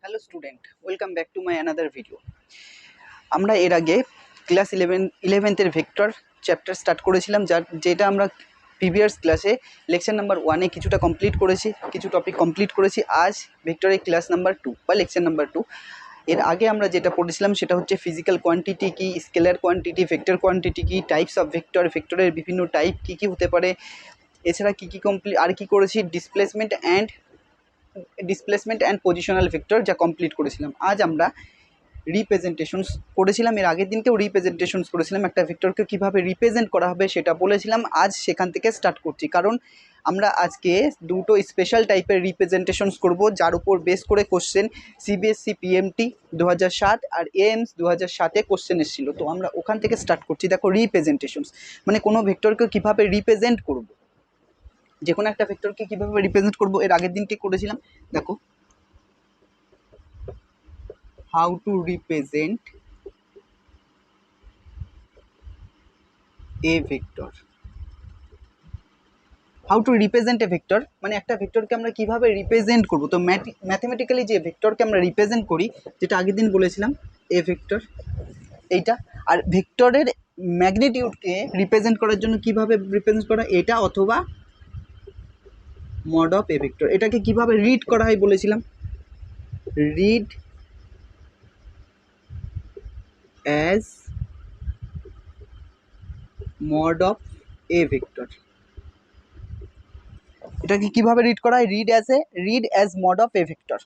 Hello student, welcome back to my another video. আমরা এর আগে ক্লাস ইলেভেন্থের ভেক্টর চ্যাপ্টার স্টার্ট করেছিলাম, যেটা আমরা প্রিভিয়াস ক্লাসে লেকচার নাম্বার 1-এ কিছুটা কমপ্লিট করেছি, কিছু টপিক কমপ্লিট করেছি। আজ ভেক্টরের ক্লাস নাম্বার 2 বা লেকচার নাম্বার 2। এর আগে আমরা যেটা পড়েছিলাম সেটা হচ্ছে ফিজিক্যাল কোয়ান্টিটি কি, স্কেলার কোয়ান্টিটি, ভেক্টর কোয়ান্টিটি কি, টাইপস অফ ভেক্টর, ভেক্টরের বিভিন্ন টাইপ কী কী হতে পারে, এছাড়া কী কী আর কি করেছি, ডিসপ্লেসমেন্ট অ্যান্ড পজিশনাল ভেক্টর যা কমপ্লিট করেছিলাম। আজ আমরা রিপ্রেজেন্টেশনস করেছিলাম, এর আগের দিনকেও রিপ্রেজেন্টেশনস করেছিলাম, একটা ভেক্টরকে কীভাবে রিপ্রেজেন্ট করা হবে সেটা বলেছিলাম। আজ সেখান থেকে স্টার্ট করছি, কারণ আমরা আজকে দুটো স্পেশাল টাইপের রিপ্রেজেন্টেশনস করব, যার উপর বেস করে কোশ্চেন সিবিএসসি পিএমটি 2007 আর এএমস 2007-এ কোশ্চেন এসেছিলো। তো আমরা ওখান থেকে স্টার্ট করছি। দেখো, রিপ্রেজেন্টেশনস মানে কোনো ভেক্টরকে কীভাবে রিপ্রেজেন্ট করব, যে কোনো একটা ভেক্টরকে কীভাবে রিপ্রেজেন্ট করব, এর আগের দিনকে করেছিলাম। দেখো, how to represent a vector, how to represent a vector মানে একটা ভেক্টরকে আমরা কিভাবে রিপ্রেজেন্ট করব। তো ম্যাথমেটিক্যালি যে ভেক্টরকে আমরা রিপ্রেজেন্ট করি, যেটা আগের দিন বলেছিলাম এ ভেক্টর এইটা, আর ভেক্টরের ম্যাগনিটিউডকে রিপ্রেজেন্ট করার জন্য কিভাবে রিপ্রেজেন্ট করা, এটা অথবা মড অফ এ ভেক্টর। এটাকে কিভাবে রিড করা হয় বলেছিলাম, read as mod of a vector. এটাকে কিভাবে রিড করা হয়, read as mod of a vector.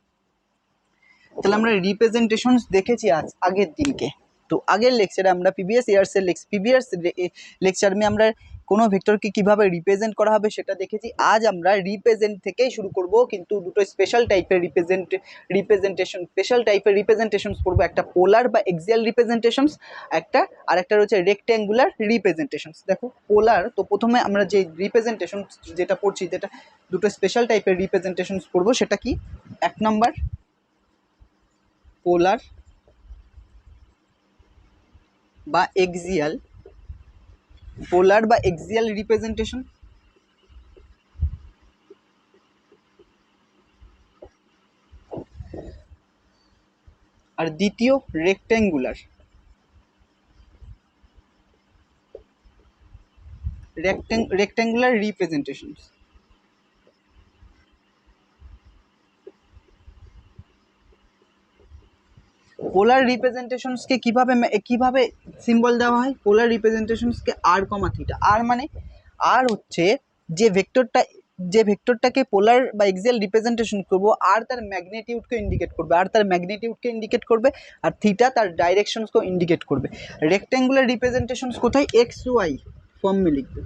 তাহলে আমরা রিপ্রেজেন্টেশনস দেখেছি আগের দিনকে। তো আগের লেকচারে আমরা প্রিভিয়াস লেকচার আমরা কোনো ভেক্টরকে কিভাবে রিপ্রেজেন্ট করা হবে সেটা দেখেছি। আজ আমরা রিপ্রেজেন্ট থেকেই শুরু করব, কিন্তু দুটো স্পেশাল টাইপের রিপ্রেজেন্টেশনস করবো। একটা পোলার বা এক্সিয়াল রিপ্রেজেন্টেশনস, আর একটা রয়েছে রেক্ট্যাঙ্গুলার রিপ্রেজেন্টেশনস। দেখো, পোলার, তো প্রথমে আমরা যে রিপ্রেজেন্টেশন যেটা পড়ছি, যেটা দুটো স্পেশাল টাইপের রিপ্রেজেন্টেশনস করবো, সেটা কি, এক নম্বর পোলার বা এক্সিয়াল রিপ্রেজেন্টেশন। আর দ্বিতীয় রেক্ট্যাঙ্গুলার রিপ্রেজেন্টেশন। পোলার রিপ্রেজেন্টেশনসকে কিভাবে সিম্বল দেওয়া হয়, পোলার রিপ্রেজেন্টেশনসকে আর কমা থিটা। আর মানে, আর হচ্ছে যে ভেক্টরটাকে পোলার বা এক্সিয়াল রিপ্রেজেন্টেশন করব, আর তার ম্যাগনিটিউডকে ইন্ডিকেট করবে, আর থিটা তার ডাইরেকশনসকেও ইন্ডিকেট করবে। রেক্ট্যাঙ্গুলার রিপ্রেজেন্টেশনস কোথায়, এক্স ওয়াই ফর্মে লিখবে।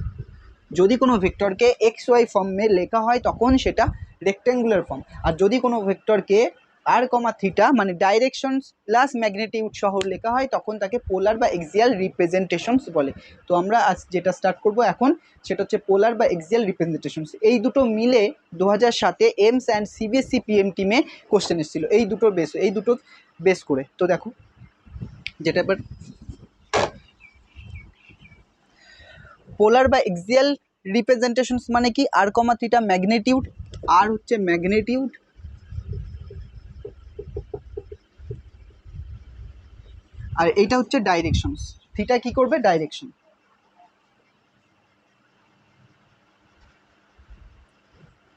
যদি কোনো ভেক্টরকে এক্স ওয়াই ফর্মে লেখা হয় তখন সেটা রেক্ট্যাঙ্গুলার ফর্ম, আর যদি কোনো ভেক্টরকে আর কমা থিটা মানে ডাইরেকশনস প্লাস ম্যাগনিটিউড সহ লেখা হয় তখন তাকে পোলার বা এক্সিয়াল রিপ্রেজেন্টেশনস বলে। তো আমরা আজ যেটা স্টার্ট করব এখন, সেটা হচ্ছে পোলার বা এক্সিয়াল রিপ্রেজেন্টেশনস। এই দুটো মিলে 2007-এ এমস অ্যান্ড সিবিএসসি পিএম টিমে কোশ্চেন এসেছিলো, এই দুটো বেস করে। তো দেখো, যেটা এবার পোলার বা এক্সিয়াল রিপ্রেজেন্টেশনস মানে কি, আর কমা থিটা ম্যাগনিটিউড, আর হচ্ছে ম্যাগনিটিউড, আর এইটা হচ্ছে ডাইরেকশনস। থিটা কি করবে, ডাইরেকশন।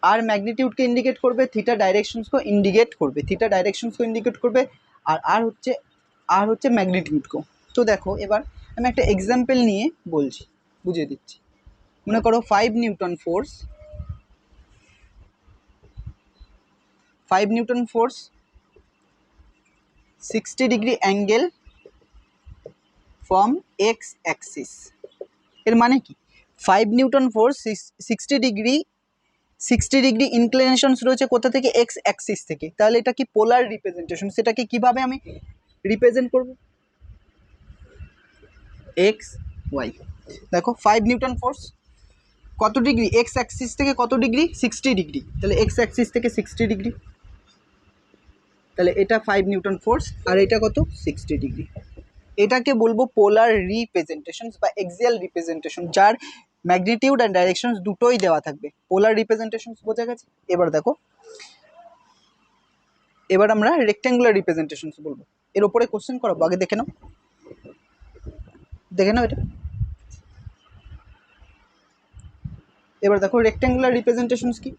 আর ম্যাগনিটিউডকে ইন্ডিকেট করবে, থিটা ডাইরেকশনসকে ইন্ডিকেট করবে, আর হচ্ছে ম্যাগনিটিউডকেও। তো দেখো, এবার আমি একটা এক্সাম্পল নিয়ে বলছি, বুঝিয়ে দিচ্ছি। মনে করো 5 newton force 60 degree angle from x Axis. এর মানে কি, 5 নিউটন ফোর্স 60 ডিগ্রি ইনক্লিনেশনস রয়েছে কোথা থেকে, এক্স অ্যাক্সিস থেকে। তাহলে এটা কি পোলার রিপ্রেজেন্টেশন। সেটাকে কিভাবে আমি রিপ্রেজেন্ট করব, এক্স ওয়াই। দেখো, 5 নিউটন ফোর্স কত ডিগ্রি, এক্স অ্যাক্সিস থেকে কত ডিগ্রি, 60 ডিগ্রি। তাহলে এক্স অ্যাক্সিস থেকে 60 ডিগ্রি, তাহলে এটা 5 নিউটন ফোর্স, আর এটা কত, 60 ডিগ্রি। এটাকে বলবো পোলার রিপ্রেজেন্টেশন বা এক্সিয়াল রিপ্রেজেন্টেশন, যার ম্যাগনিটিউড অ্যান্ড ডাইরেকশন দুটোই দেওয়া থাকবে। পোলার রিপ্রেজেন্টেশন বোঝা গেছে। এবার দেখো, এবার আমরা রেক্ট্যাঙ্গুলার রিপ্রেজেন্টেশনস বলবো। এর ওপরে কোশ্চেন করাবো, আগে দেখে নাও এটা। এবার দেখো রেক্ট্যাঙ্গুলার রিপ্রেজেন্টেশনস কি।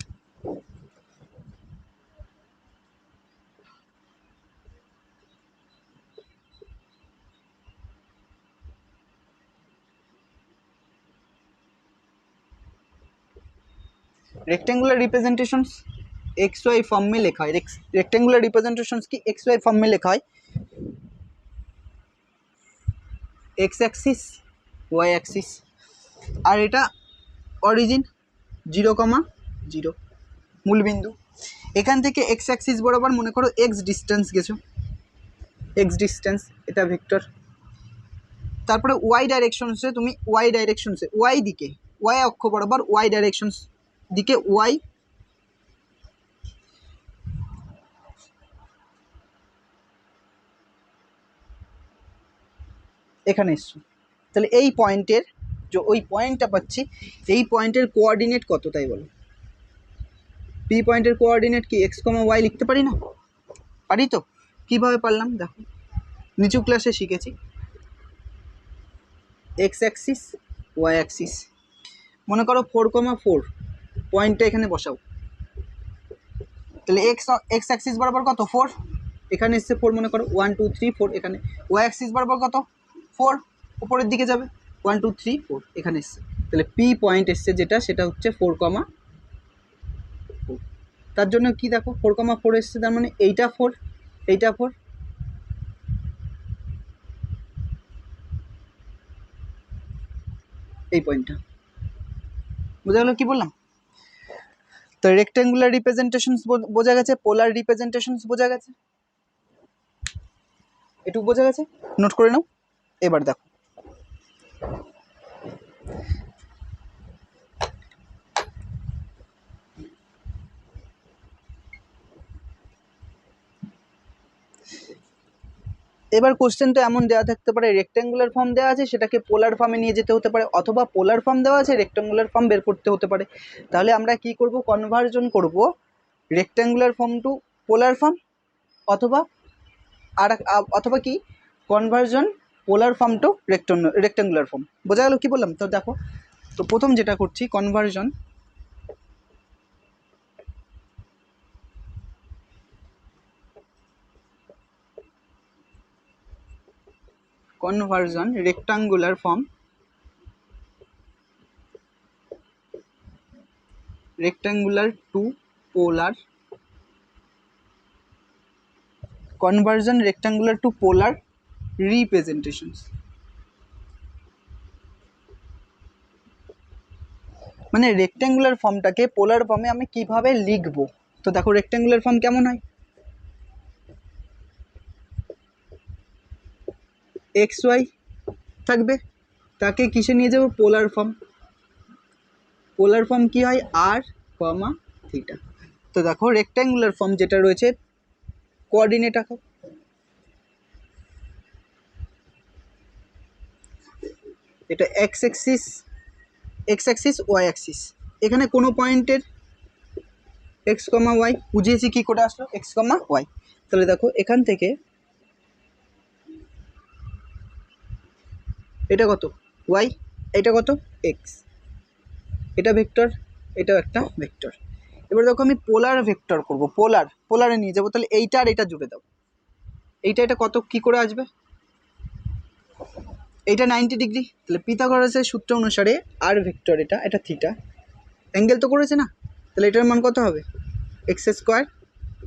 Rectangular representations X Y form में लिखा है। रेक्टेंगुलर रिप्रेजेंटेशंस की एक्स वाई फॉर्म में लिखा है। एक्स एक्सिस वाई एक्सिस और এটা অরিজিন 0,0 মূলবিন্দু। এখান থেকে এক্স অ্যাক্সিস বরাবর মনে করো এক্স ডিস্টেন্স গেছো, এক্স ডিস্টেন্স এটা ভেক্টর। তারপরে ওয়াই ডাইরেকশনসে তুমি ওয়াই দিকে ওয়াই অক্ষ বরাবর ওয়াই ডাইরেকশনস দিকে ওয়াই এখানে এসছো, তাহলে এই পয়েন্টের যে ওই পয়েন্টটা পাচ্ছি, এই পয়েন্টের কোঅর্ডিনেট কত তাই বলো। পি পয়েন্টের কোঅর্ডিনেট কি এক্স কমা ওয়াই লিখতে পারি না? পারি তো। কীভাবে পারলাম দেখো, নিচু ক্লাসে শিখেছি এক্স অ্যাক্সিস ওয়াই অ্যাক্সিস। মনে করো 4,4 পয়েন্টটা এখানে বসাও, তাহলে এক্স অ্যাক্সিস বরাবর কত 4, এখানে এসছে 4, মনে করো 1 2 3 4। এখানে ওয়াই অ্যাক্সিস বরাবর কত 4, উপরের দিকে যাবে 1 2 3 4 এখানে এসছে। তাহলে পি পয়েন্ট এসছে যেটা, সেটা হচ্ছে 4,4। তার জন্য কি দেখো 4,4 এসছে, তার মানে এইটা 4 এইটা 4, এই পয়েন্টটা বোঝা গেল কি বললাম। তো রেক্ট্যাঙ্গুলার রিপ্রেজেন্টেশনস বোঝা গেছে, পোলার রিপ্রেজেন্টেশনস বোঝা গেছে, এটুকু বোঝা গেছে, নোট করে নাও। এবার দেখো এবার কোশ্চেনটা এমন দেওয়া থাকতে পারে, রেক্ট্যাঙ্গুলার ফর্ম দেওয়া আছে সেটাকে পোলার ফর্মে নিয়ে যেতে হতে পারে, অথবা পোলার ফর্ম দেওয়া আছে রেক্ট্যাঙ্গুলার ফর্ম বের করতে হতে পারে। তাহলে আমরা কি করব, কনভার্জন করব rectangular form to polar form, অথবা কি conversion polar form to rectangular form. বোঝা গেল কি বললাম। তো দেখো, তো প্রথম যেটা করছি conversion rectangular form rectangular to polar, conversion rectangular to polar representations। মানে রেক্ট্যাঙ্গুলার ফর্মটাকে পোলার ফর্মে আমি কিভাবে লিখবো। তো দেখো রেক্ট্যাঙ্গুলার ফর্ম কেমন হয়, এক্স ওয়াই থাকবে, তাকে কিসে নিয়ে যাবো পোলার ফর্ম। পোলার ফর্ম কি হয় আর কমা থিটা। তো দেখো রেক্ট্যাঙ্গুলার ফর্ম যেটা রয়েছে কোঅর্ডিনেট আঁকো, এটা এক্স অ্যাক্সিস ওয়াই অ্যাক্সিস। এখানে কোনো পয়েন্টের এক্স কমা ওয়াই বুঝিয়েছি কী করে আসলো এক্স কমা ওয়াই। তাহলে দেখো এখান থেকে এটা কত ওয়াই, এটা কত এক্স, এটা ভেক্টর, এটাও একটা ভেক্টর। এবার দেখো আমি পোলার ভেক্টর করব, পোলারে নিয়ে যাবো, তাহলে এইটা আর এটা জুড়ে দাও, এটা কত কী করে আসবে, এইটা 90 ডিগ্রি। তাহলে পিথাগোরাসের সূত্র অনুসারে আর ভেক্টর এটা থিটা, অ্যাঙ্গেল তো করেছে না, তাহলে এটার মান কত হবে X square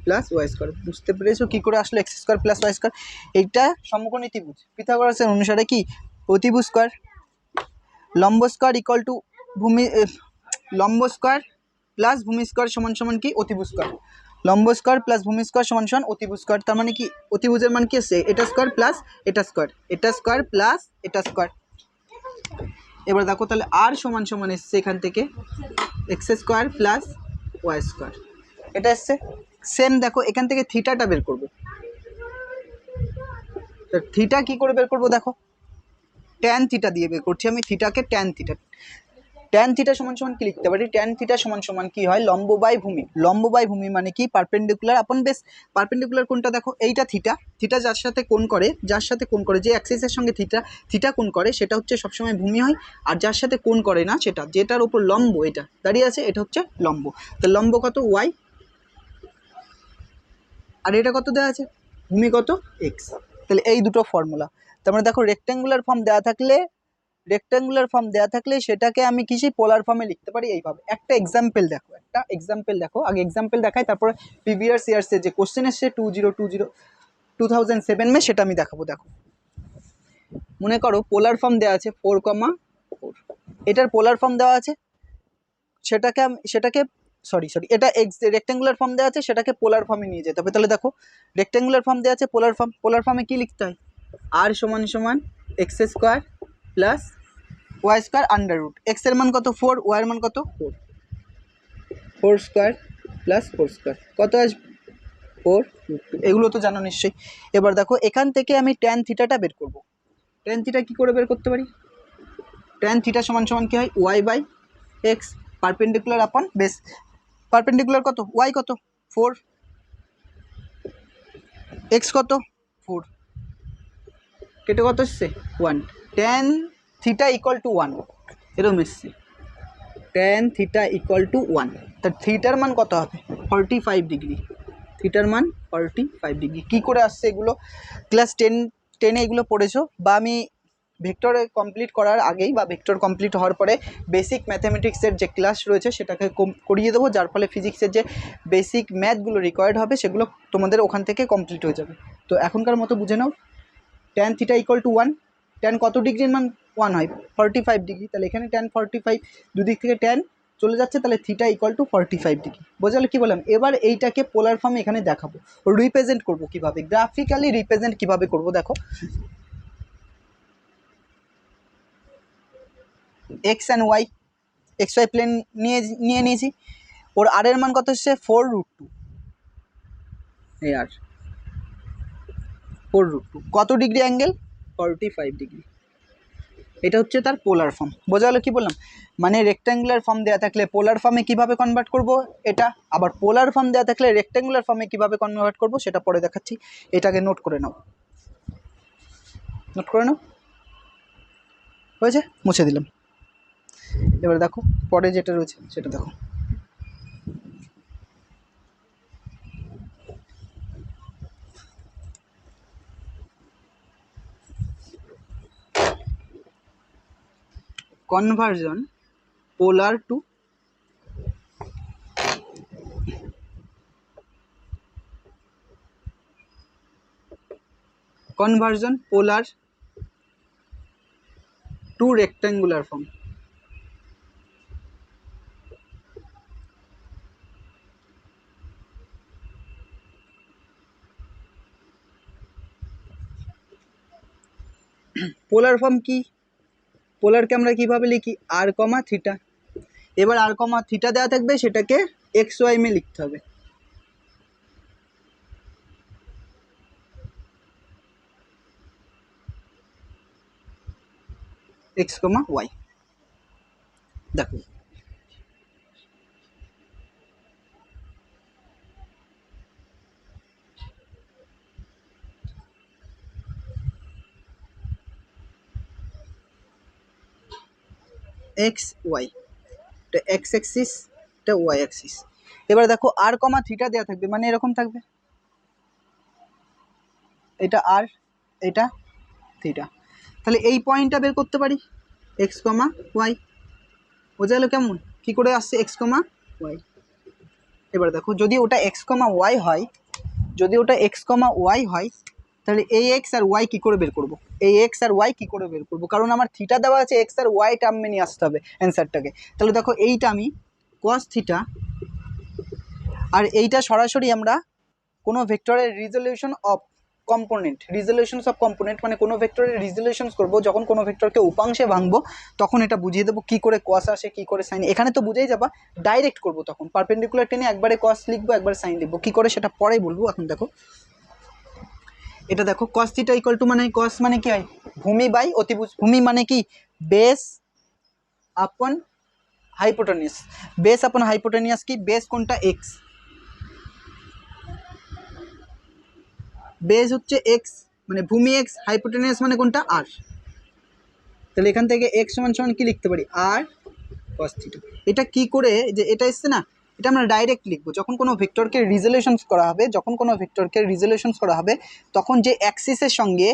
plus Y square. বুঝতে পেরেছো কী করে আসলো X square plus Y square. এইটা সমকোণী ত্রিভুজ, পিথাগোরাসের অনুসারে কি অতিভু স্কোয়ার, লম্ব স্কোয়ার ইকুয়াল টু লম্ব স্কোয়ার প্লাস ভূমি স্কোয়ার সমান সমান কি অতিভু স্কোয়ার, লম্ব স্কোয়ার প্লাস ভূমি স্কোয়ার সমান সমান অতিভু স্কোয়ার। তার মানে কি অতিভুজের মান কি আসছে এটা স্কোয়ার প্লাস এটা স্কোয়ার, এটা স্কোয়ার প্লাস এটা স্কোয়ার। এবার দেখো তাহলে আর সমান সমান এসছে এখান থেকে X square plus Y square, এটা এসছে। সেম দেখো এখান থেকে থিটাটা বের করবো, থিটা কি করে বের করবো দেখো ট্যান থিটা দিয়ে বের করছি আমি, থিটাকে ট্যান থিটা। ট্যান থিটা সমান সমান কি লিখতে পারি, ট্যান থিটা সমান সমান কি হয়, লম্ব বাই ভূমি। লম্ব বাই ভূমি মানে কি, পারপেন্ডিকুলার আপন বেস। পারপেন্ডিকুলার কোনটা দেখো, এইটা থিটা, থিটা যার সাথে কোণ করে, যার সাথে কোণ করে, যে অ্যাক্সিসের সঙ্গে থিটা থিটা কোণ করে সেটা হচ্ছে সবসময় ভূমি হয়। আর যার সাথে কোণ করে না, সেটা যেটার উপর লম্ব এটা দাঁড়িয়ে আছে, এটা হচ্ছে লম্ব। তো লম্ব কত, ওয়াই, আর এটা কত দেওয়া আছে, ভূমি কত, এক্স। তাহলে এই দুটো ফর্মুলা। তার মানে দেখো রেক্ট্যাঙ্গুলার ফর্ম দেওয়া থাকলে সেটাকে আমি কিছু পোলার ফর্মে লিখতে পারি এইভাবে। একটা এক্সাম্পল দেখো, আগে এক্সাম্পল দেখাই, তারপরে প্রিভিয়াস ইয়ার্সে যে কোশ্চেন এসছে 2007 মে, সেটা আমি দেখাবো। দেখো মনে করো পোলার ফর্ম দেওয়া আছে 4,4, এটার পোলার ফর্ম দেওয়া আছে, সেটাকে সরি এটা রেক্ট্যাঙ্গুলার ফর্ম দেওয়া আছে, সেটাকে পোলার ফর্মে নিয়ে যেতে হবে। তাহলে দেখো রেক্ট্যাঙ্গুলার ফর্ম দেওয়া আছে, পোলার ফর্মে কি লিখতে হয়, আর সমান সমান X square plus Y square under root, X এর মান কত 4, ওয়াই এর মান কত 4, 4 স্কোয়ার প্লাস 4 স্কোয়ার কত আসবে 4 √2, এগুলো তো জানো নিশ্চয়ই। এবার দেখো এখান থেকে আমি ট্যান থিটাটা বের করব। ট্যান থিটা কী করে বের করতে পারি, ট্যান থিটা সমান সমান কী হয়, ওয়াই বাই এক্স, পারপেন্ডিকুলার আপন বেস। পারপেন্ডিকুলার কত, ওয়াই কত 4, এক্স কত 4, কেটে কত এসছে 1, ট্যান থিটা ইকুয়াল টু 1, এরকম এসছে ট্যান থিটা ইকুয়াল টু 1। তা থিটার মান কত হবে 45 ডিগ্রি, থিটার মান 45 ডিগ্রি। কী করে আসছে এগুলো, ক্লাস 10 এগুলো পড়েছো, বা আমি ভেক্টর কমপ্লিট করার আগেই বা ভেক্টর কমপ্লিট হওয়ার পরে বেসিক ম্যাথামেটিক্সের যে ক্লাস রয়েছে সেটাকে করিয়ে দেবো, যার ফলে ফিজিক্সের যে বেসিক ম্যাথগুলো রিকোয়ার্ড হবে সেগুলো তোমাদের ওখান থেকে কমপ্লিট হয়ে যাবে। তো এখনকার মতো বুঝে নাও, tan theta equal to 1, tan কত ডিগ্রির মান 1 হয় 45 ডিগ্রি, তাহলে এখানে ট্যান 45, দুদিক থেকে ট্যান চলে যাচ্ছে, তাহলে থিটা ইকুয়াল টু 45 ডিগ্রি। বোঝালে কি বললাম। এবার এইটাকে পোলার ফর্মে এখানে দেখাবো, রিপ্রেজেন্ট করব কিভাবে, গ্রাফিক্যালি রিপ্রেজেন্ট কিভাবে করব। দেখো X and Y, X Y plane নিয়েছি, ওর আর এর মান কত হচ্ছে 4 √2, এই আর 4 √2 কত ডিগ্রি অ্যাঙ্গেল 45 ডিগ্রি, এটা হচ্ছে তার পোলার ফর্ম। বোঝা গেল কি বললাম, মানে রেক্ট্যাঙ্গুলার ফর্ম দেওয়া থাকলে পোলার ফর্মে কিভাবে কনভার্ট করব এটা, আবার পোলার ফর্ম দেওয়া থাকলে রেক্ট্যাঙ্গুলার ফর্মে কিভাবে কনভার্ট করব সেটা পরে দেখাচ্ছি। এটাকে নোট করে নাও, হয়েছে, মুছে দিলাম। এবার দেখো পরে যেটা রয়েছে সেটা দেখো, conversion polar to rectangular form. Polar form কি, পোলারকে আমরা কিভাবে লিখি, আর কমা থিটা। এবার আর কমা থিটা দেওয়া থাকবে, সেটাকে এক্স ওয়াই মে লিখতে হবে, এক্স কমা ওয়াই। দেখো এক্স ওয়াই, এটা এক্স অ্যাক্সিস, এটা ওয়াই অ্যাক্সিস। এবার দেখো আর কমা থিটা দেওয়া থাকবে, মানে এরকম থাকবে, এটা আর, এটা থিটা। তাহলে এই পয়েন্টটা বের করতে পারি, এক্স কমা ওয়াই। বোঝা গেল কেমন, কী করে আসছে এক্স কমা ওয়াই। এবার দেখো যদি ওটা এক্স কমা ওয়াই হয়, তাহলে এই এক্স আর ওয়াই কী করে বের করবো, কারণ আমার থিটা দেওয়া আছে, এক্স আর ওয়াই টার্মে নিয়ে আসতে হবে অ্যান্সারটাকে। তাহলে দেখো এইটা আমি কস থিটা, আর এইটা সরাসরি আমরা কোনো ভেক্টরের রিজলিউশনস অফ কম্পোনেন্ট, মানে কোনো ভেক্টরের রিজলিউশনস করবো, যখন কোনো ভেক্টরকে উপাংশে ভাঙবো তখন এটা বুঝিয়ে দেবো কী করে কস আসে, কী করে সাইন। এখানে তো বুঝেই যাবা, ডাইরেক্ট করবো তখন পারপেন্ডিকুলার টেনে একবারে কস লিখবো, একবার সাইন লিখবো, কী করে সেটা পরে বলবো। এখন দেখো এটা দেখো কস থিটা ইকুয়াল টু, মানে কস মানে কি হয়, ভূমি বাই অতিভুজ। ভূমি মানে কি, বেস আপন হাইপোটেনিয়াস, বেস আপন হাইপোটেনিয়াস কি, বেস কোনটা, এক্স, বেস হচ্ছে এক্স মানে ভূমি এক্স, হাইপোটেনিয়াস মানে কোনটা, আর। তাহলে এখান থেকে এক্স সমান সমান কি লিখতে পারি, আর কস থিটা। এটা কি করে যে এটা এসছে না, এটা আমরা ডাইরেক্ট লিখবো। যখন কোনো ভেক্টরকে রিজলিউশনস করা হবে, যখন কোনো ভেক্টরকে রিজলিউশনস করা হবে, তখন যে অ্যাক্সিসের সঙ্গে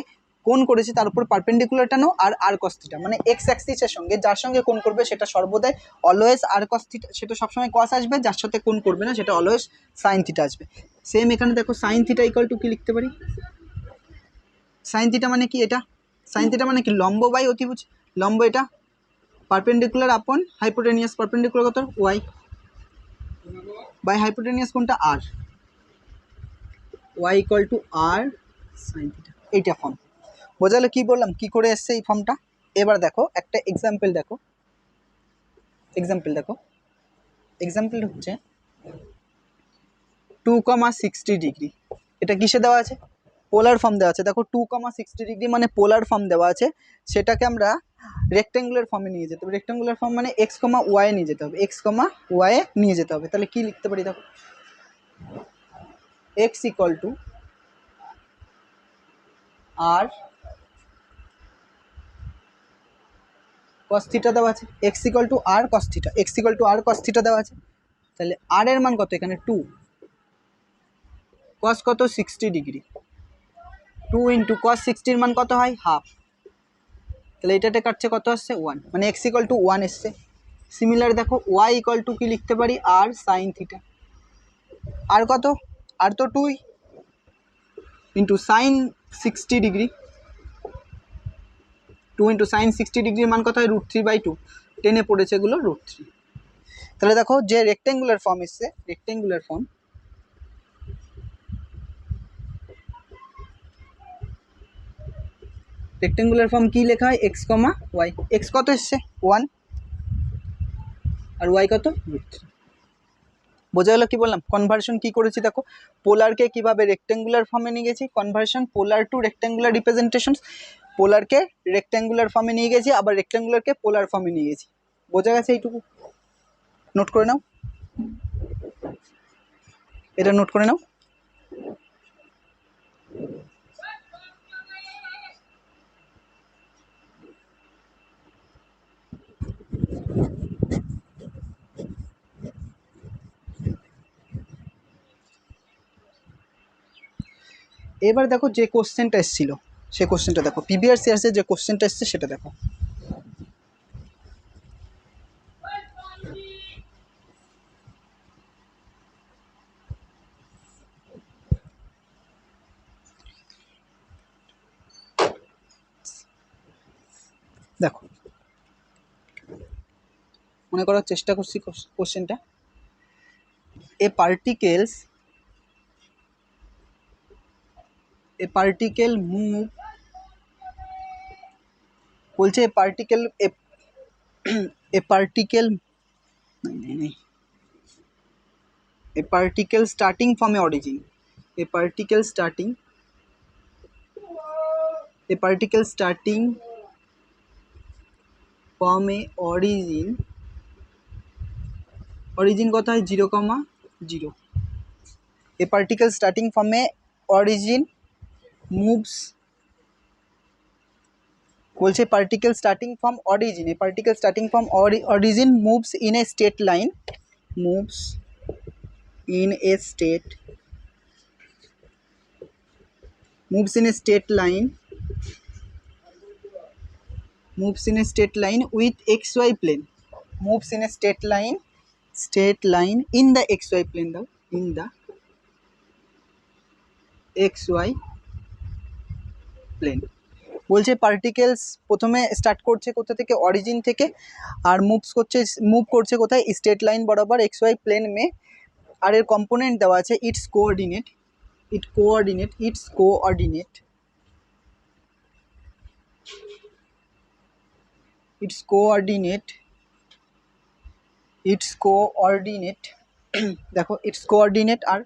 কোণ করেছে তার উপর পারপেন্ডিকুলার টানো আর আর কস থিটা, মানে এক্স অ্যাক্সিসের সঙ্গে যার সঙ্গে কোণ করবে সেটা সর্বদাই অলওয়েজ আর কস থিটা, সেটা সবসময় কস আসবে, যার সাথে কোণ করবে না সেটা অলওয়েজ সাইন থিটা আসবে। সেম এখানে দেখো সাইন থিটা ইকুয়াল টু কি লিখতে পারি, সাইন থিটা মানে কি, এটা সাইন থিটা মানে কি, লম্ব বাই অতিভুজ, লম্ব এটা পারপেন্ডিকুলার আপন হাইপোটেনিয়াস, পারপেন্ডিকুলার কত, ওয়াই বাই হাইপোটেনিয়াস কোনটা, R, Y equal to R sine theta, এইটা ফর্ম। বোঝা গেল কি বললাম, কি করে এসছে এই ফর্মটা। এবার দেখো একটা এক্সাম্পল দেখো, এক্সাম্পল হচ্ছে 2,60 ডিগ্রি, এটা কিসে দেওয়া আছে, পোলার ফর্ম দেওয়া আছে। দেখো 2,60 ডিগ্রি মানে পোলার ফর্ম দেওয়া আছে, সেটাকে আমরা রেক্টেঙ্গুলার ফর্মে নিয়ে যেতে হবে। রেক্টেঙ্গুলার ফর্ম মানে এক্স কমা ওয়াই নিয়ে যেতে হবে, এক্স কমা ওয়াই নিয়ে যেতে হবে। তাহলে কি লিখতে পারি, দেখো X equal to R cos theta দেওয়া আছে, X equal to R cos theta, X equal to R cos theta দেওয়া আছে। তাহলে আর এর মান কত, এখানে 2, কস কত 60 ডিগ্রি, 2 ইন্টু কস 60 মান কত হয়, হাফ। তাহলে এটাতে কাটছে কত আসছে, 1, মানে এক্স ইকুয়াল টু 1 এসছে। সিমিলার দেখো ওয়াই ইকুয়াল টু কি লিখতে পারি, আর সাইন থিটা, আর কত, আর তো 2 into sign 60 degree, 2 into sign 60 ডিগ্রির মান কত হয়, √3/2, টেনে পড়েছে এগুলো √3। তাহলে দেখো যে রেক্টেঙ্গুলার ফর্ম এসছে, রেক্টেঙ্গুলার ফর্ম, রেক্টেঙ্গুলার ফর্ম কি লেখা হয়, এক্স কমা ওয়াই, এক্স কত এসছে 1 আর ওয়াই কত √3। বোঝা গেল কি বললাম, কনভার্সন কি করেছি দেখো, পোলারকে কিভাবে রেক্টেঙ্গুলার ফর্মে নিয়ে গেছি, কনভার্সন পোলার টু রেক্টেঙ্গুলার রিপ্রেজেন্টেশন, পোলারকে রেক্টেঙ্গুলার ফর্মে নিয়ে গেছি, আবার রেক্টেঙ্গুলারকে পোলার ফর্মে নিয়ে গেছি। বোঝা গেছে এইটুকু, নোট করে নাও, এটা নোট করে নাও। এবার দেখো যে কোশ্চেনটা এসেছিল, সে কোশ্চেনটা দেখো, প্রিভিয়াস ইয়ার্সে যে কোশ্চেনটা এসছে সেটা দেখো। দেখো মনে করার চেষ্টা করছি কোশ্চেনটা, এ পার্টিকেল মুভ, বলছে a particle a particle a particle starting from a origin, a particle starting from a origin কত হয় 0,0, a particle starting from a origin moves, বলছে particle starting from origin, a particle starting from origin moves in a straight line, moves in a straight line with xy plane, moves in a straight line in the xy plane, though in the xy plane। বলছে particles প্রথমে start করছে কোথা থেকে, origin থেকে, আর move করছে কোথায়, straight line বরাবর xy প্লেন মে, আর এর কম্পোনেন্ট দেওয়া আছে ইটস কোঅর্ডিনেট দেখো ইটস কোঅর্ডিনেট আর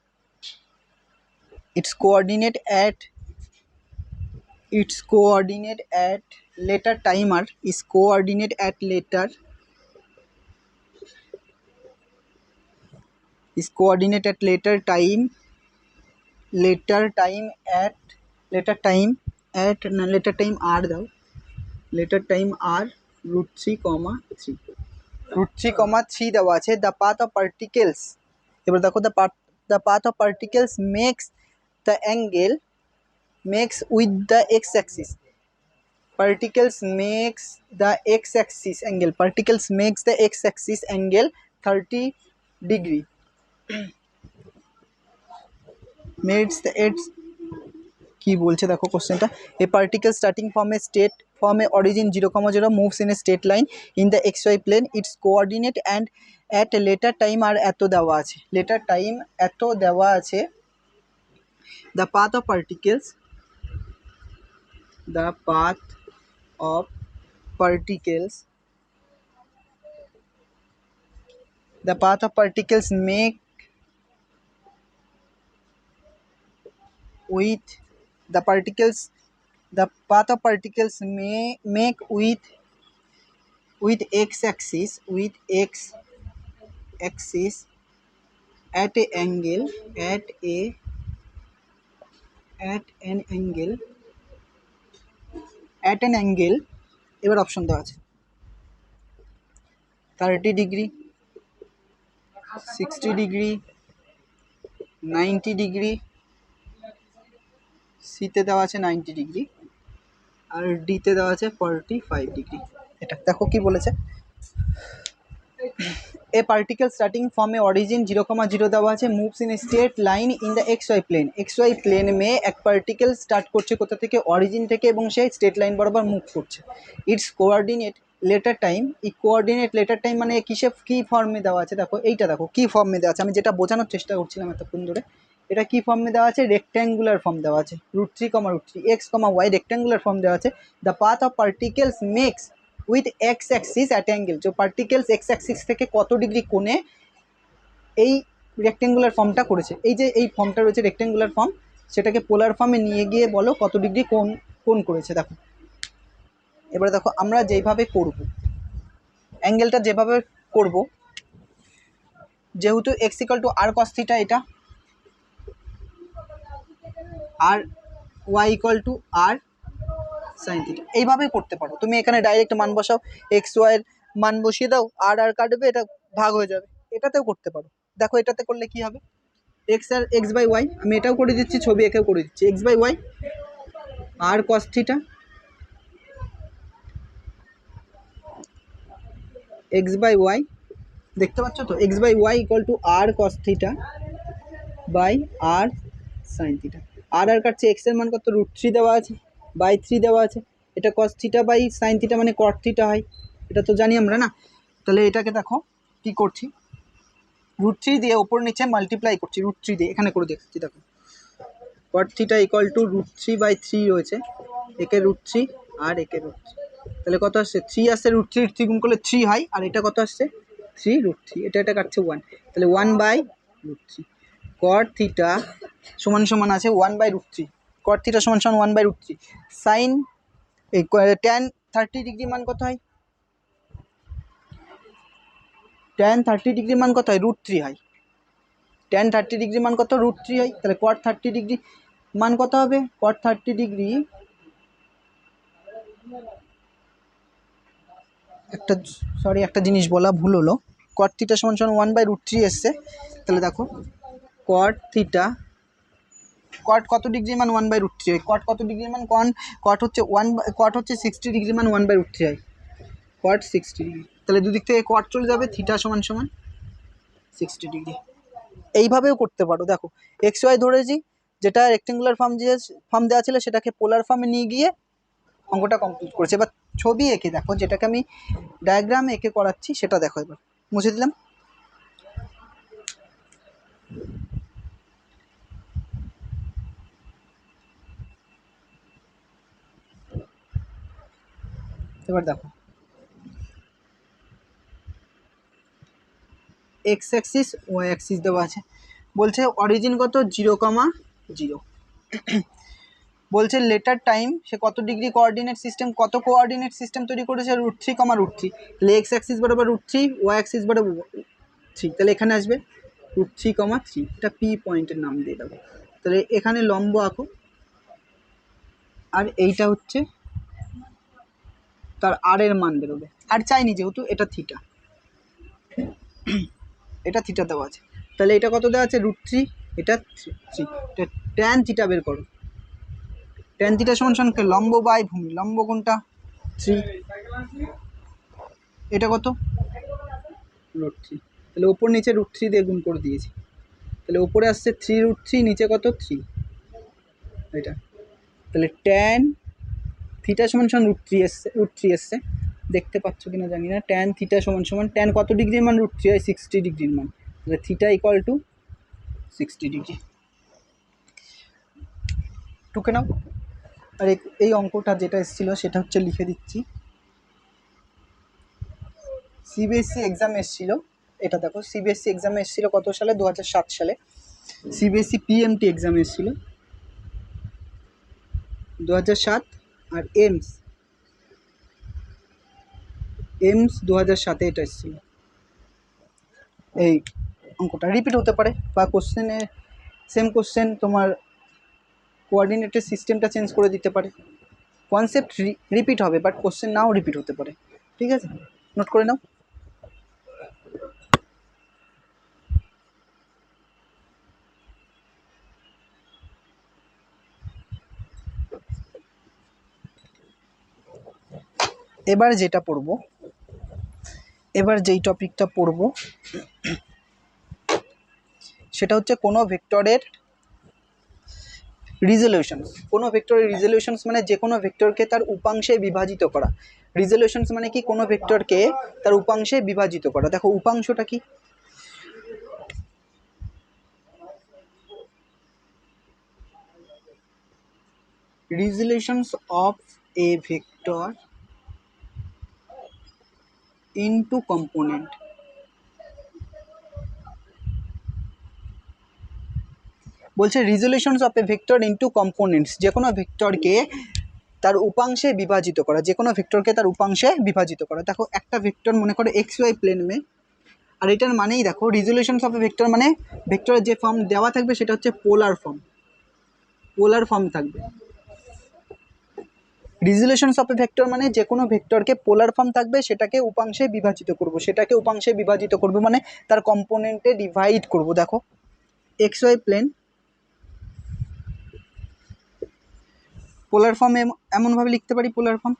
its coordinate at later time are is coordinate at later is coordinate at later time r দাও, later time r √3, 3 √3, 3 দেওয়া আছে। দ্য পাথ অফ পার্টিকেলস, এবার দেখো the path of particles makes the angle makes with the X axis, particles makes the x-axis angle, particles makes the x-axis angle 30 degree, makes the কি বলছে দেখো কোশ্চেনটা, a particle starting from a origin 0, 0 moves in a straight line in the xy plane, its coordinate and at a later time আর এত দেওয়া আছে, later time এত দেওয়া আছে। the path of particles make with the path of particles make with x-axis at an angle এবার option দেওয়া আছে 30 degree, 60 degree, 90 degree, সিতে দেওয়া আছে 90 ডিগ্রি, আর ডিতে দেওয়া আছে 45 ডিগ্রি। এটা দেখো কি বলেছে, a particle starting from a origin 0, 0 দেওয়া আছে moves in a straight line in the xy plane, xy plane মে এক পার্টিকেল স্টার্ট করছে কোথা থেকে, অরিজিন থেকে, এবং সেই স্ট্রেট লাইন বরাবর মুভ করছে। ইটস কোঅর্ডিনেট লেটার টাইম, এই কোঅর্ডিনেট লেটার টাইম মানে কি ফর্মে দেওয়া আছে, দেখো এইটা দেখো কি ফর্মে দেওয়া আছে, আমি যেটা বোঝানোর চেষ্টা করছিলাম এতক্ষণ ধরে, এটা কি ফর্মে দেওয়া আছে, রেক্ট্যাঙ্গুলার ফর্ম দেওয়া আছে, √3, √3 x, y রেক্ট্যাঙ্গুলার ফর্ম দেওয়া আছে। The path of particles makes with X axis at angle, যে পার্টিকেলস এক্স অ্যাক্সিস থেকে কত ডিগ্রি কোণে এই রেক্ট্যাঙ্গুলার ফর্মটা করেছে, এই যে এই ফর্মটা রয়েছে রেক্ট্যাঙ্গুলার ফর্ম, সেটাকে পোলার ফর্মে নিয়ে গিয়ে বলো কত ডিগ্রি কোণ করেছে। দেখো এবারে দেখো আমরা যেইভাবে করব অ্যাঙ্গেলটা যেভাবে করব, যেহেতু x = r cos θ, এটা আর y = r sin θ, এইভাবেই করতে পারো তুমি। এখানে ডাইরেক্ট মান বসাও, এক্স ওয়াই এর মান বসিয়ে দাও, আর কাটবে, এটা ভাগ হয়ে যাবে, এটাতেও করতে পারো। দেখো এটাতে করলে কি হবে, x/y, আমি এটাও করে দিচ্ছি, ছবি এঁকেও করে দিচ্ছি, x/y r cos θ x/y, দেখতে পাচ্ছ তো, x/y = r cos θ by r sin θ। আর কাটছে, x এর মান কত, √3 দেওয়া আছে, বাই 3 দেওয়া আছে, এটা cos θ বাই sin θ মানে cot θ হয়, এটা তো জানি আমরা না। তাহলে এটাকে দেখো কি করছি, √3 দিয়ে ওপর নিচে মাল্টিপ্লাই করছি, √3 দিয়ে এখানে করে দেখছি। দেখো cot θ = √3/3 রয়েছে, একে √3 আর একে √3, তাহলে কত আসছে, 3 আসছে, √3 গুণ করলে 3 হয়, আর এটা কত আসছে 3√3, এটা কাটছে 1, তাহলে 1/√3। cot θ সমান আছে 1/√3, cot θ সমান 1/√3, সাইন tan 30 ডিগ্রি মান কত হয়, tan 30 ডিগ্রি মান কত হয়, √3 হয়, tan 30 ডিগ্রি মান কত, √3 হয়। তাহলে cot 30 ডিগ্রি মান কত হবে, cot 30 ডিগ্রি একটা জিনিস বলা ভুল হলো, cot θ সমান 1/√3 এসছে। তাহলে দেখো cot θ, cot কত ডিগ্রি মান 1/√3 হয়, cot কত ডিগ্রি মান, cot হচ্ছে 60 ডিগ্রি মান 1/√3 হয়, cot 60 ডিগ্রি, তাহলে দুদিক থেকে cot চলে যাবে, θ সমান 60 ডিগ্রি। এইভাবেও করতে পারো। দেখো XY ধরেছি, যেটা রেক্টেঙ্গুলার ফর্ম দেওয়া ছিল সেটাকে পোলার ফর্মে নিয়ে গিয়ে অঙ্কটা কমপ্লিট করেছে। এবার ছবি এঁকে দেখো, যেটাকে আমি ডায়াগ্রাম এঁকে করাচ্ছি সেটা দেখো, এবার মুছে দিলাম। এবার দেখো এক্স অ্যাক্সিস ওয়াই অ্যাক্সিস দেওয়া আছে, বলছে অরিজিন কত 0, 0 বলছে লেটার টাইম সে কত ডিগ্রি কোঅর্ডিনেট সিস্টেম তৈরি করেছে, √3, √3, তাহলে এক্স অ্যাক্সিস বরাবর √3, ওয়াই অ্যাক্সিস বরাবর 3, তাহলে এখানে আসবে √3, 3, এটা পি পয়েন্টের নাম দিয়ে দেবো। তাহলে এখানে লম্ব আঁকো, আর এইটা হচ্ছে তার আর এর মান বেরোবে। আর চাইনি যেহেতু এটা থিটা, এটা থিটা দেওয়া আছে, তাহলে এটা কত দেওয়া আছে √3, এটা 3, এটা ট্যান থিটা বের করো। ট্যান থিটা সমান সমান লম্ব বাই ভূমি, লম্ব কোনটা 3, এটা কত √3, তাহলে ওপর নিচে √3 দিয়ে গুণ করে দিয়েছি, তাহলে ওপরে আসছে 3√3, নিচে কত 3, এটা। তাহলে ট্যান থিটা সমান সমান √3 এসছে, দেখতে পাচ্ছ কিনা জানি না। ট্যান থিটা সমান সমান ট্যান কত ডিগ্রির মান √3 হয় 60 ডিগ্রির মান, তাহলে থিটা ইকুয়াল টু 60 ডিগ্রি। টুকে নাও। আর এই অঙ্কটা যেটা এসেছিলো সেটা হচ্ছে লিখে দিচ্ছি, সিবিএসসি এক্সাম এসেছিলো, এটা দেখো সিবিএসসি এক্সামে এসেছিলো কত সালে, 2007 সালে। সিবিএসসি পিএমটি এক্সাম এসেছিলো 2007, আর এমস 2007-এ এটা এসেছিলো। এই অঙ্কটা রিপিট হতে পারে, বা কোশ্চেনে সেম কোশ্চেন তোমার কোঅর্ডিনেটের সিস্টেমটা চেঞ্জ করে দিতে পারে। কনসেপ্ট রিপিট হবে, বাট কোশ্চেন নাও রিপিট হতে পারে, ঠিক আছে, নোট করে নাও। এবার যেই টপিকটা পড়বো সেটা হচ্ছে কোনো ভেক্টরের রিজলিউশনস। কোনো ভেক্টরের রিজলিউশনস মানে যে কোনো ভেক্টরকে তার উপাংশে বিভাজিত করা। রিজলিউশনস মানে কি, কোনো ভেক্টরকে তার উপাংশে বিভাজিত করা। দেখো উপাংশটা কি, resolutions of a vector into component. বলছে resolutions of a vector into components, যে কোনো ভেক্টরকে তার উপাংশে বিভাজিত করা, যে কোনো ভেক্টরকে তার উপাংশে বিভাজিত করা। দেখো একটা ভেক্টর মনে করো এক্স ওয়াই প্লেন মে, আর এটার মানেই দেখো রিজলিউশনস অফ এ ভেক্টর মানে ভেক্টরের যে ফর্ম দেওয়া থাকবে সেটা হচ্ছে পোলার ফর্ম থাকবে। রিজলিউশনস অফ এ ভেক্টর মানে যে কোনো ভেক্টরকে পোলার ফর্ম থাকবে, সেটাকে উপাংশে বিভাজিত করব, মানে তার কম্পোনেন্টে ডিভাইড করব। দেখো X Y plane polar form এমনভাবে লিখতে পারি, পোলার ফর্ম,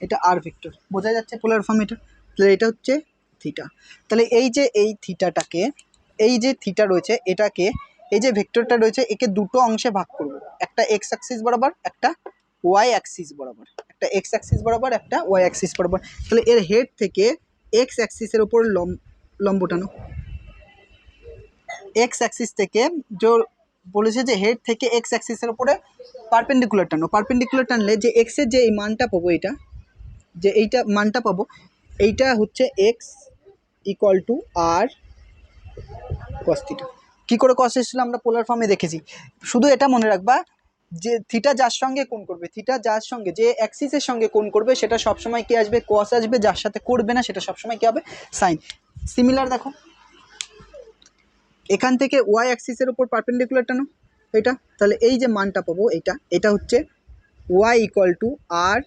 এটা আর ভেক্টর, বোঝা যাচ্ছে পোলার ফর্ম এটা। তাহলে এটা হচ্ছে থিটা। তাহলে এই থিটাটাকে, এই যে থিটা রয়েছে এটাকে, এই যে ভেক্টরটা রয়েছে একে দুটো অংশে ভাগ করব, একটা এক্স অ্যাক্সিস বরাবর, একটা ওয়াই অ্যাক্সিস বরাবর, একটা এক্স অ্যাক্সিস বরাবর, একটা ওয়াই অ্যাক্সিস বরাবর। তাহলে এর হেড থেকে এক্স অ্যাক্সিসের ওপর লম্ব টানো। এক্স অ্যাক্সিস থেকে বলেছে যে হেড থেকে এক্স অ্যাক্সিসের উপরে পারপেন্ডিকুলার টানো। পারপেন্ডিকুলার টানলে যে এক্সের যে এই মানটা পাবো, এইটা মানটা পাবো, এইটা হচ্ছে X equal to R cos theta. কী করে কস এসেছিলো আমরা পোলার ফর্মে দেখেছি। শুধু এটা মনে রাখবা যে থিটা যার সঙ্গে কোণ করবে, থিটা যার সঙ্গে যে অ্যাক্সিসের সঙ্গে কোণ করবে সেটা সবসময় কি আসবে, কস আসবে, যার সাথে করবে না সেটা সবসময় কি হবে, সাইন। সিমিলার দেখো এখান থেকে ওয়াই অ্যাক্সিসের উপর পারপেন্ডিকুলার টানো এটা, তাহলে এই যে মানটা পাবো এটা হচ্ছে Y equal to R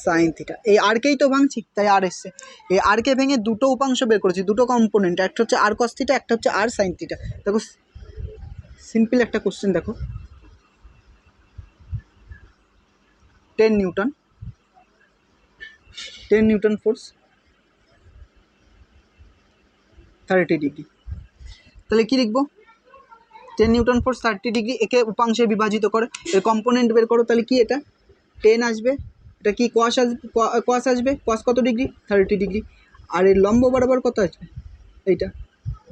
sine theta. এই আরকেই তো ভাঙছি, তাই আর এসছে। এই আরকে ভেঙে দুটো উপাংশ বের করেছি, দুটো কম্পোনেন্ট, একটা হচ্ছে আর কস থিটা, একটা হচ্ছে আর সাইন থিটা। দেখো সিম্পল একটা কোশ্চেন, দেখো 10 নিউটন ফোর্স 30 ডিগ্রি। তাহলে কি লিখবো, 10 নিউটন ফোর্স 30 ডিগ্রি, একে উপাংশে বিভাজিত করে এর কম্পোনেন্ট বের করো। তাহলে কি এটা 10 আসবে, এটা কি কস আসবে, কস কত ডিগ্রি 30 ডিগ্রি, আর এর লম্ব বরাবর কত আসবে এইটা,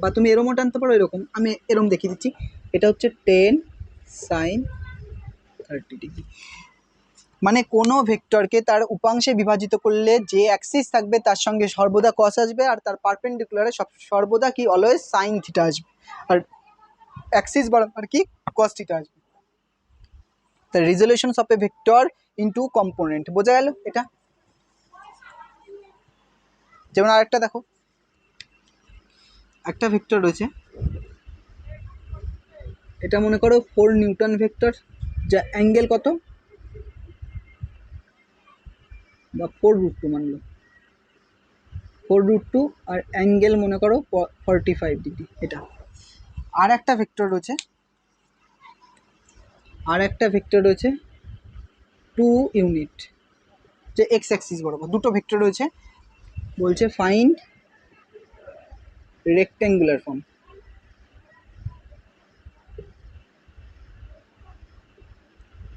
বা তুমি এরমও টানতে পারো, এরকম আমি এরম দেখিয়ে দিচ্ছি, এটা হচ্ছে 10 সাইন 30 ডিগ্রি। মানে কোনো ভেক্টরকে তার উপাংশে বিভাজিত করলে যে অ্যাক্সিস থাকবে তার সঙ্গে সর্বদা কস আসবে, আর তার পারপেন্ডিকুলারে সর্বদা কি অলওয়েজ সাইন থিটা আসবে, আর অ্যাক্সিস বরাবর কি কস থিটা আসবে। তার resolutions of a vector into component, বোঝা গেল এটা। যেমন আরেকটা দেখো, একটা ভেক্টর রয়েছে এটা মনে করো 4 নিউটন ভেক্টর, যা অ্যাঙ্গেল কত, বা 4√2 মানলো, 4√2, আর অ্যাঙ্গেল মনে করো 45 ডিগ্রি। এটা আর একটা ভেক্টর রয়েছে 2 ইউনিট, যে এক্স অ্যাক্সিস বরাবর দুটো ভেক্টর রয়েছে। বলছে ফাইন্ড রেক্ট্যাঙ্গুলার ফর্ম।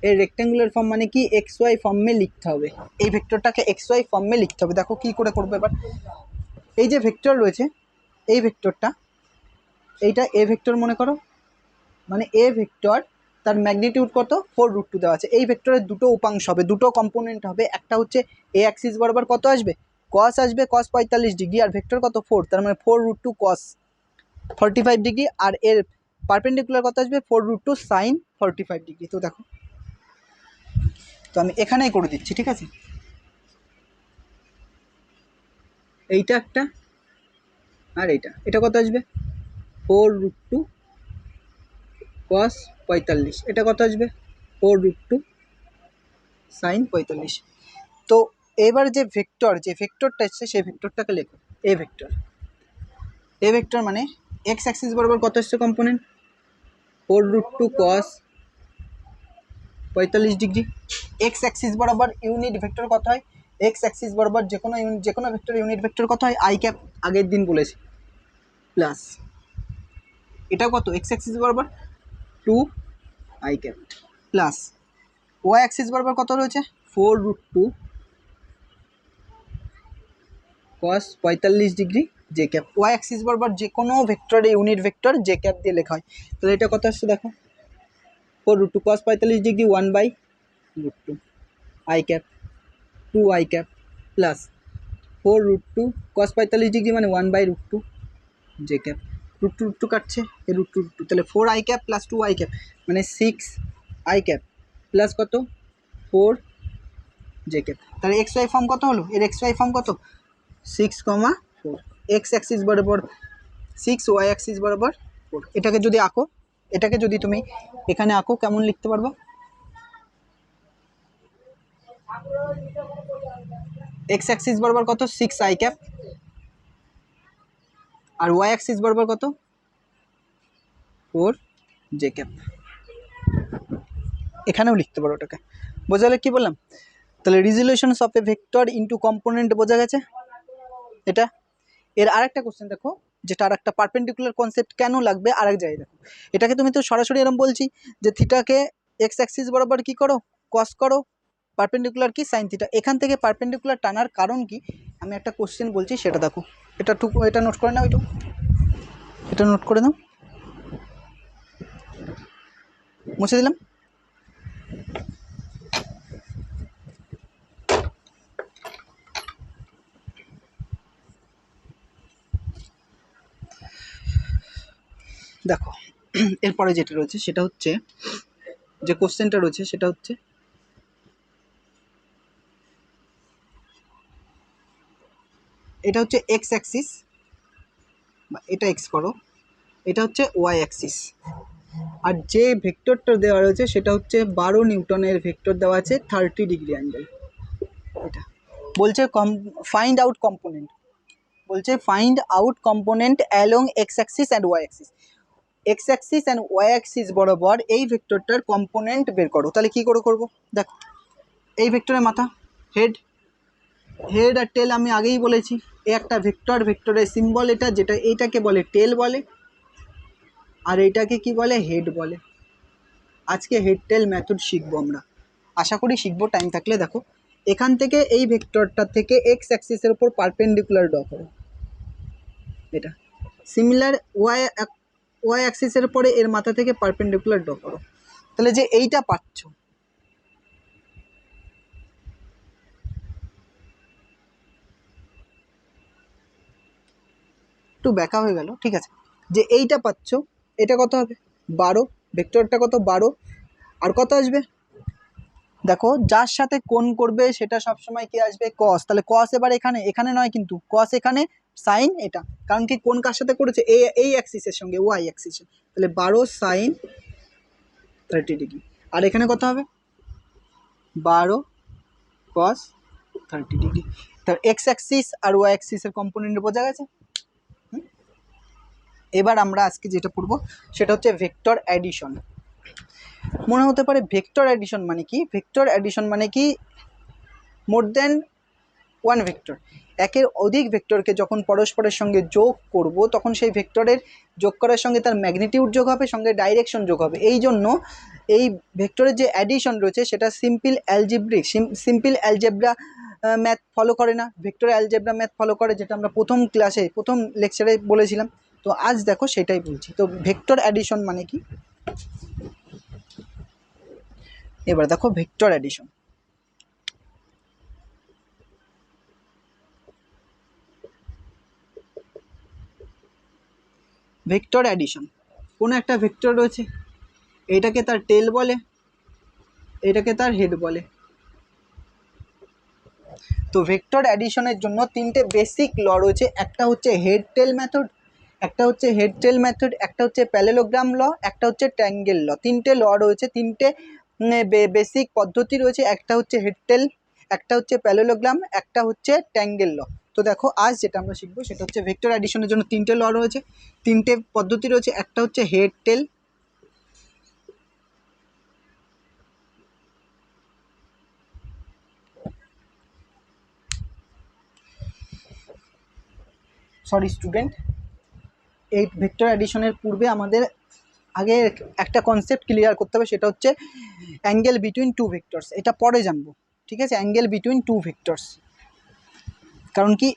এই রেক্ট্যাঙ্গুলার ফর্ম মানে কি, এক্স ওয়াই ফর্মে লিখতে হবে, এই ভেক্টরটাকে এক্স ওয়াই ফর্মে লিখতে হবে। দেখো কি করে করবো এবার। এই যে ভেক্টর রয়েছে, এই ভেক্টরটা, এইটা এ ভেক্টর মনে করো, মানে এ ভেক্টর, তার ম্যাগনিটিউড কত, 4√2 দেওয়া আছে। এই ভেক্টরের দুটো উপাংশ হবে, দুটো কম্পোনেন্ট হবে। একটা হচ্ছে এ অ্যাক্সিস বরাবর কত আসবে, কস আসবে, কস 45 ডিগ্রি, আর ভেক্টর কত 4, তার মানে 4√2 কস 45 ডিগ্রি, আর এর পারপেন্ডিকুলার কত আসবে, 4√2 সাইন 45 ডিগ্রি। তো দেখো, তো আমি এখানেই করে দিচ্ছি, ঠিক আছে। এইটা একটা, আর এটা কত আসবে, 4√2 কস 45, এটা কত আসবে, 4√2 সাইন 45। তো এবার যে ভেক্টরটা এসছে, সেই ভেক্টরটাকে লেখো, এ ভেক্টর মানে এক্স অ্যাক্সিস বরাবর কত এসছে component, 4√2 cos 45 degree. X axis বরাবর ইউনিট ভেক্টর কত হয়, এক্স অ্যাক্সিস বরাবর যে কোনো ভেক্টর ইউনিট ভেক্টর কত হয়, আই ক্যাপ, আগের দিন বলেছি, প্লাস এটা কত, এক্স অ্যাক্সিস বরাবর 2 I cap, plus Y axis বরাবর কত রয়েছে, 4√2 cos 45 degree J cap. Y axis বরাবর যে কোনো ভেক্টরে ইউনিট ভেক্টর জে ক্যাপ দিয়ে লেখা হয়। তাহলে এটা কত আসছে দেখো, 4√2 cos 45 degree 1/√2 I cap, 2 I cap, plus 4√2 cos 45 degree মানে 1/√2 জে ক্যাপ, √2 কাটছে, এই √2, তাহলে 4 I cap plus 2 I cap মানে 6 আই ক্যাপ, প্লাস কত 4 জে ক্যাপ। তাহলে এক্স ওয়াই ফর্ম কত হলো, এর এক্স ওয়াই ফর্ম কত, 6,4, এক্স অ্যাক্সিস বরাবর 6, ওয়াই অ্যাক্সিস বরাবর 4। এটাকে যদি আঁকো, এটাকে যদি তুমি এখানে আঁকো, কেমন লিখতে পারবো, এক্স অ্যাক্সিস বরাবর কত, 6 আই ক্যাপ, আর ওয়াই অ্যাক্সিস বরাবর কত, 4 জে ক্যাপ। এখানেও লিখতে পারো ওটাকে, বোঝালে কি বললাম। তাহলে resolutions of a vector into component বোঝা গেছে এটা। এর আরেকটা কোশ্চেন দেখো, যেটা আর একটা পারপেন্ডিকুলার কনসেপ্ট কেন লাগবে আরেক জায়গায় দেখো। এটাকে তুমি তো সরাসরি এরকম বলছি যে থিটাকে এক্স অ্যাক্সিস বরাবর কি করো, কস করো, পারপেন্ডিকুলার কি সাইন থিটা। এখান থেকে পারপেন্ডিকুলার টানার কারণ কি, আমি একটা কোশ্চেন বলছি সেটা দেখো। এটা নোট করে নাও, এটা নোট করে নাও, মুছে দিলাম। দেখো এরপরে যেটা রয়েছে সেটা হচ্ছে, যে কোশ্চেনটা রয়েছে সেটা হচ্ছে, এটা হচ্ছে এক্স অ্যাক্সিস, বা এটা এক্স করো, এটা হচ্ছে ওয়াই অ্যাক্সিস, আর যে ভেক্টরটা দেওয়া রয়েছে সেটা হচ্ছে 12 নিউটনের ভেক্টর দেওয়া আছে 30 ডিগ্রি অ্যাঙ্গেল। এটা বলছে ফাইন্ড আউট কম্পোনেন্ট, বলছে find out component along X axis and Y axis. X axis and Y axis বরাবর এই ভেক্টরটার কম্পোনেন্ট বের করো। তাহলে কী করে করবো, দেখো এই ভেক্টরের মাথা, হেড আর টেল আমি আগেই বলেছি, এই একটা ভেক্টরের সিম্বল এটা, যেটা এইটাকে বলে টেল বলে, আর এইটাকে কি বলে, হেড বলে। আজকে হেড টেল মেথড শিখবো আমরা, আশা করি শিখবো টাইম থাকলে। দেখো এখান থেকে এই ভেক্টরটা থেকে এক্স অ্যাক্সিসের উপর পারপেন্ডিকুলার ড্র করো, এটা সিমিলার ওয়াই অ্যাক্সিসের পরে এর মাথা থেকে পারপেন্ডিকুলার ড্র করো। তাহলে যে এইটা পাচ্ছ, একটু ব্যাকা হয়ে গেল, ঠিক আছে, যে এইটা পাচ্ছ, এটা কত হবে 12, ভেক্টরটা কত 12, আর কত আসবে, দেখো যার সাথে কোণ করবে সেটা সবসময় কি আসবে, কস। তাহলে কস এবার এখানে নয় কিন্তু, কস এখানে, সাইন এটা, কারণ কি কোণ কার সাথে করেছে, এই অ্যাক্সিসের সঙ্গে, ওয়াই অ্যাক্সিসের। তাহলে 12 সাইন 30 ডিগ্রি। আর এখানে কত হবে 12 cos 30 ডিগ্রি। তার এক্স অ্যাক্সিস আর ওয়াই অ্যাক্সিসের কম্পোনেন্ট বোঝা গেছে। এবার আমরা আজকে যেটা পড়বো সেটা হচ্ছে ভেক্টর অ্যাডিশন। মনে হতে পারে ভেক্টর অ্যাডিশন মানে কি? ভেক্টর অ্যাডিশন মানে কি মোর দেন ওয়ান ভেক্টর, একের অধিক ভেক্টরকে যখন পরস্পরের সঙ্গে যোগ করব তখন সেই ভেক্টরের যোগ করার সঙ্গে তার ম্যাগনিটিউড যোগ হবে, সঙ্গে ডাইরেকশন যোগ হবে। এই জন্য এই ভেক্টরের যে অ্যাডিশন রয়েছে সেটা সিম্পল অ্যালজেব্রা ম্যাথ ফলো করে না, ভেক্টর অ্যালজেব্রা ম্যাথ ফলো করে, যেটা আমরা প্রথম লেকচারে বলেছিলাম। তো আজ দেখো সেটাই বলছি। তো ভেক্টর অ্যাডিশন মানে কি এবার দেখো। ভেক্টর অ্যাডিশন, ভেক্টর অ্যাডিশন, কোনো একটা ভেক্টর রয়েছে, এটাকে তার টেল বলে, এটাকে তার হেড বলে। তো ভেক্টর অ্যাডিশনের জন্য তিনটে বেসিক ল রয়েছে, একটা হচ্ছে হেড টেল মেথড, একটা হচ্ছে একটা হচ্ছে প্যারালেলোগ্রাম ল, একটা হচ্ছে ট্রায়াঙ্গেল ল। তিনটে ল রয়েছে, তিনটে বেসিক পদ্ধতি রয়েছে, একটা হচ্ছে হেড টেল, একটা হচ্ছে প্যারালেলোগ্রাম, একটা হচ্ছে ট্রায়াঙ্গেল ল। তো দেখো আজ যেটা আমরা শিখবো সেটা হচ্ছে ভেক্টর অ্যাডিশনের জন্য তিনটে ল রয়েছে, তিনটে পদ্ধতি রয়েছে, একটা হচ্ছে হেড টেল, সরি স্টুডেন্ট, এই ভেক্টর অ্যাডিশনের পূর্বে আমাদের আগে একটা কনসেপ্ট ক্লিয়ার করতে হবে, সেটা হচ্ছে অ্যাঙ্গেল বিটুইন টু ভেক্টরস। এটা পরে জানবো, ঠিক আছে? অ্যাঙ্গেল বিটুইন টু ভেক্টরস, কারণ কি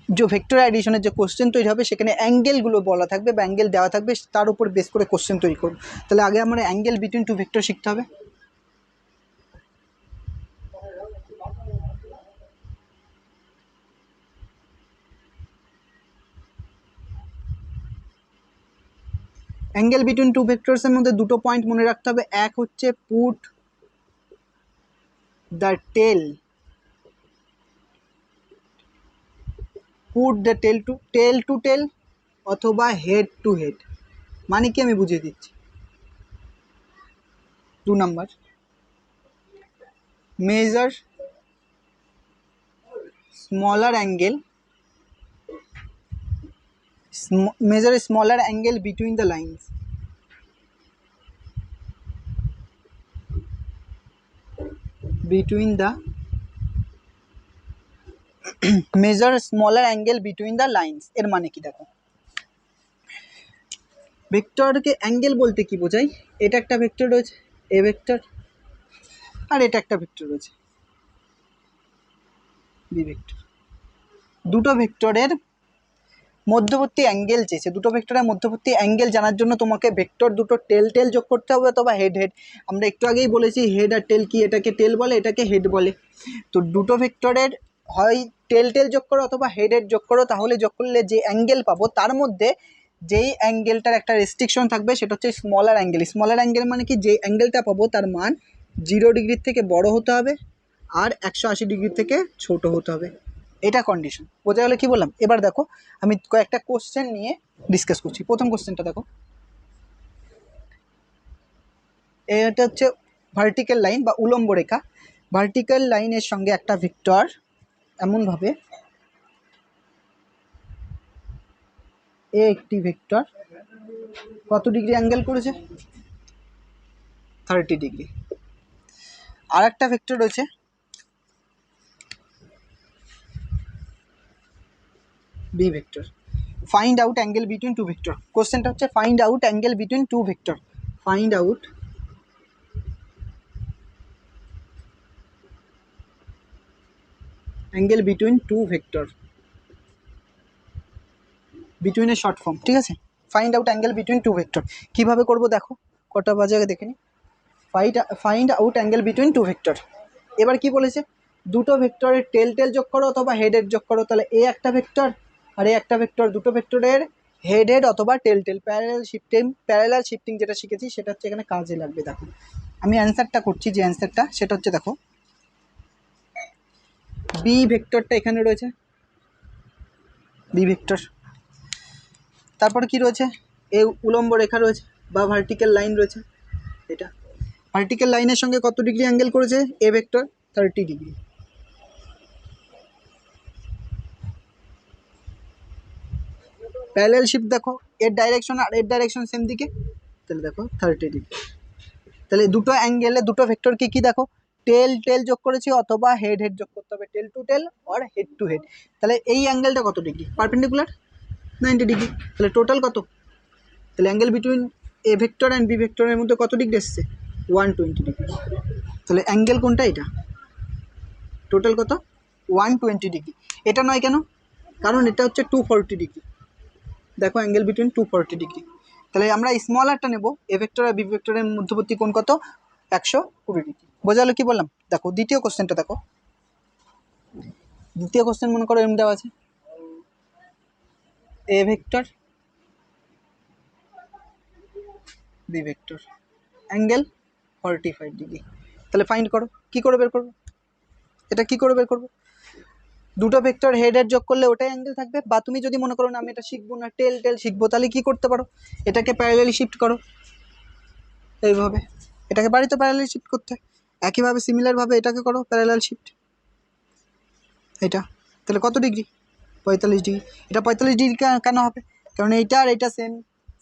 যে ভেক্টর অ্যাডিশনের যে কোশ্চেন তৈরি হবে সেখানে অ্যাঙ্গেলগুলো বলা থাকবে বা অ্যাঙ্গেল দেওয়া থাকবে, তার উপর বেস করে কোশ্চেন তৈরি করব। তাহলে আগে আমরা অ্যাঙ্গেল বিটুইন টু ভেক্টর শিখতে হবে। অ্যাঙ্গেল বিটুইন টু ভেক্টরসের মধ্যে দুটো পয়েন্ট মনে রাখতে হবে। এক হচ্ছে put the tail to tail অথবা হেড টু হেড। মানে কি আমি বুঝিয়ে দিচ্ছি। 2 number, measure smaller angle between the lines. Measure smaller angle between the lines এর মানে কি দেখো। ভেক্টরকে অ্যাঙ্গেল বলতে কি বোঝায়? এটা একটা ভেক্টর রয়েছে এ ভেক্টর, আর এটা একটা ভেক্টর রয়েছে বি ভেক্টর। দুটো ভেক্টরের মধ্যবর্তী অ্যাঙ্গেল চেয়েছে। দুটো ভেক্টরের মধ্যবর্তী অ্যাঙ্গেল জানার জন্য তোমাকে ভেক্টর দুটো টেল যোগ করতে হবে অথবা হেড। আমরা একটু আগেই বলেছি হেড আর টেল কি, এটাকে টেল বলে, এটাকে হেড বলে। তো দুটো ভেক্টরের হয় টেল যোগ করো অথবা হেড যোগ করো, তাহলে যোগ করলে যে অ্যাঙ্গেল পাবো তার মধ্যে যেই অ্যাঙ্গেলটার একটা রেস্ট্রিকশন থাকবে সেটা হচ্ছে স্মলার অ্যাঙ্গেল। স্মলার অ্যাঙ্গেল মানে কি, যে অ্যাঙ্গেলটা পাবো তার মান 0 ডিগ্রির থেকে বড় হতে হবে আর 180 ডিগ্রির থেকে ছোট হতে হবে। এটা কন্ডিশন। বোঝা গেলে কি বললাম? এবার দেখো আমি কয়েকটা কোশ্চেন নিয়ে ডিসকাস করছি। প্রথম কোশ্চেনটা দেখো, এটা হচ্ছে ভার্টিক্যাল লাইন বা উলম্ব রেখা। ভার্টিক্যাল লাইনের সঙ্গে একটা ভেক্টর এমনভাবে, একটি ভেক্টর কত ডিগ্রি অ্যাঙ্গেল করেছে? 30 ডিগ্রি। আর একটা ভেক্টর রয়েছে B vector. Find out angle between two vector. কোশ্চেনটা হচ্ছে find out angle between two vector. Find out angle between two vector, বিটুইনের শর্ট ফর্ম, ঠিক আছে? Find out angle between two vector কীভাবে করবো দেখো, কটা বাজে আগে দেখে নিই। Find out angle between two vector. এবার কি বলেছে? দুটো ভেক্টরের টেল যোগ করো অথবা হেডের যোগ করো। তাহলে এ একটা ভেক্টর আর এ একটা ভেক্টর, দুটো ভেক্টরের হেড অথবা টেল প্যারালাল শিফটিং যেটা শিখেছি সেটা হচ্ছে এখানে কাজে লাগবে। দেখো আমি অ্যান্সারটা করছি, যে অ্যান্সারটা সেটা হচ্ছে দেখো বি ভেক্টরটা এখানে রয়েছে, বি ভেক্টর। তারপরে কি রয়েছে? এই উলম্ব রেখা রয়েছে বা ভার্টিক্যাল লাইন রয়েছে, এটা ভার্টিক্যাল লাইনের সঙ্গে কত ডিগ্রি অ্যাঙ্গেল করেছে এ ভেক্টর 30 ডিগ্রি। প্যারালাল শিফট দেখো, এর ডাইরেকশন আর এর ডাইরেকশন সেম দিকে, তাহলে দেখো 30 ডিগ্রি। তাহলে দুটো অ্যাঙ্গেলে দুটো ভেক্টরকে কি দেখো টেল টেল যোগ করেছি অথবা হেড হেড যোগ করতে হবে, tail to tail or head to head. তাহলে এই অ্যাঙ্গেলটা কত ডিগ্রি পারপেন্ডিকুলার 90 ডিগ্রি। তাহলে টোটাল কত, তাহলে angle between A vector and B ভেক্টরের মধ্যে কত ডিগ্রি এসছে 120 ডিগ্রি। তাহলে অ্যাঙ্গেল কোনটা এটা, টোটাল কত 120 ডিগ্রি। এটা নয় কেন, কারণ এটা হচ্ছে 240 ডিগ্রি। দেখো অ্যাঙ্গেল বিটুইন 240 ডিগ্রি। তাহলে আমরা স্মল আরটা নেব, এ ভেক্টর আর বি ভেক্টরের মধ্যবর্তী কোণ কত 120 ডিগ্রি। বোঝা গেলো কি বললাম। দেখো দ্বিতীয় কোশ্চেনটা দেখো, দ্বিতীয় কোশ্চেন মনে করো এরকম দেওয়া আছে, A vector B vector angle 45 degree. তাহলে ফাইন্ড করো, কি করে বের করবো এটা, কি করে বের করবো, দুটো ভেক্টর হেড হেড যোগ করলে ওটাই অ্যাঙ্গেল থাকবে। বা তুমি যদি মনে করো না আমি এটা শিখবো না, টেল টেল শিখবো, তাহলে কি করতে পারো, এটাকে প্যারালালি শিফট করো এইভাবে, এটাকে বাড়িতে প্যারালালি শিফট করতে, একইভাবে সিমিলারভাবে এটাকে করো প্যারালাল শিফট এটা। তাহলে কত ডিগ্রি 45 ডিগ্রি। এটা 45 ডিগ্রি কেন হবে, কারণ এইটা আর এটা সেম